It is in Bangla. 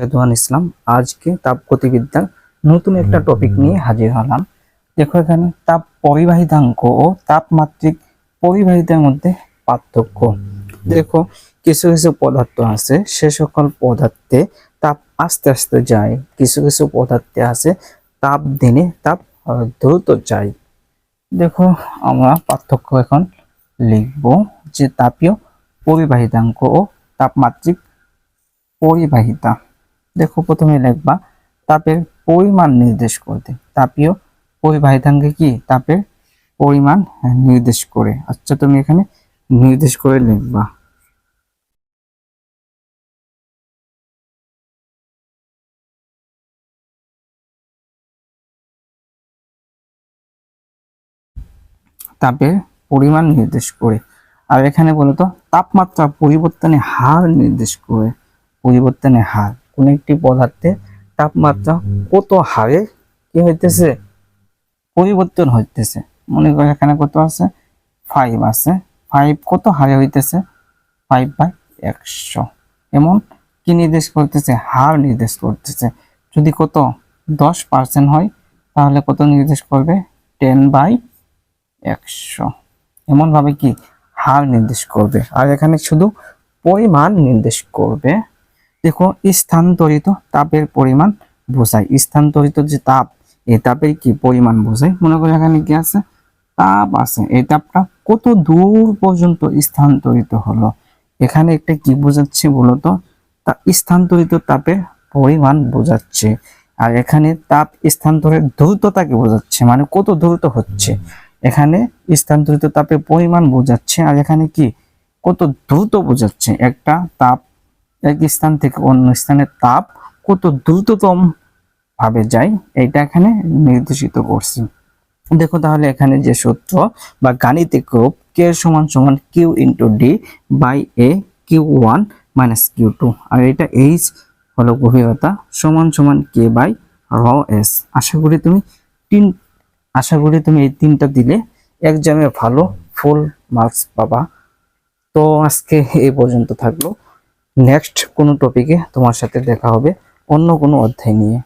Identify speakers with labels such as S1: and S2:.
S1: রেদওয়ান ইসলাম আজকে তাপগতিবিদ্যার নতুন একটা টপিক নিয়ে হাজির হলাম। দেখো এখানে তাপ পরিবাহিতাঙ্ক ও তাপমাত্রিক পরিবাহিতার মধ্যে পার্থক্য। দেখো কিছু কিছু পদার্থ আছে, সে সকল পদার্থে তাপ আস্তে আস্তে যায়, কিছু কিছু পদার্থে আছে তাপ দিনে তাপ দ্রুত যায়। দেখো আমরা পার্থক্য এখন লিখব যে তাপীয় পরিবাহিতাঙ্ক ও তাপমাত্রিক পরিবাহিতা। দেখো প্রথমে লিখবা তাপের পরিমাণ নির্দেশ করতে। তাপীয় পরিবাহিতাঙ্কে কি তাপের পরিমাণ নির্দেশ করে। আচ্ছা তুমি এখানে নির্দেশ করে লিখবা। তাপের পরিমাণ নির্দেশ করে। আর এখানে বলতো তাপমাত্রা পরিবর্তনের হার নির্দেশ করে। পরিবর্তনের হার, কোন একটি পদার্থে তাপমাত্রা কত হারে কি হইতেছে পরিবর্তন হইতেছে। মনে করো এখানে কত আছে 5 আছে, 5 কত হারে হইতেছে 5/100। এমন কি নির্দেশ করতেছে, হার নির্দেশ করতেছে। যদি কত 10% হয় তাহলে কত নির্দেশ করবে 10/100। এমন ভাবে কি হার নির্দেশ করবে। আর এখানে শুধু পরিমাণ নির্দেশ করবে। দেখো স্থানান্তরিত তাপের পরিমাণ বোঝায়। স্থানান্তরিত যে তাপ, এই তাপের কি পরিমাণ বোঝায়। মনে করো এখানে কি আছে তাপ আছে, এই তাপটা কত দূর পর্যন্ত স্থানান্তরিত হলো। এখানে একটা কি বোঝাচ্ছে বলতো, তা স্থানান্তরিত তাপের পরিমাণ বোঝাচ্ছে। আর এখানে তাপ স্থানান্তরের দ্রুততাকে বোঝাচ্ছে, মানে কত দ্রুত হচ্ছে। এখানে স্থানান্তরিত তাপের পরিমাণ বোঝাচ্ছে, আর এখানে কি কত দ্রুত বোঝাচ্ছে। একটা তাপ এক স্থান থেকে অন্য স্থানে তাপ কত দ্রুততম ভাবে যায়, এটা এখানে নির্দেশিত করছি। দেখো তাহলে এখানে যে সূত্র বা গাণিতিক রূপ কে সমান সমান Q into D by A Q one minus Q two, আর এটা এইচ হলো গভীরতা, সমান সমান কে বাই র এস। আশা করি তুমি এই তিনটা দিলে এক্সামে ভালো ফুল মার্কস পাবা। তো আজকে এই পর্যন্ত থাকলো। নেক্সট কোনো টপিকে তোমার সাথে দেখা হবে অন্য কোনো অধ্যায় নিয়ে।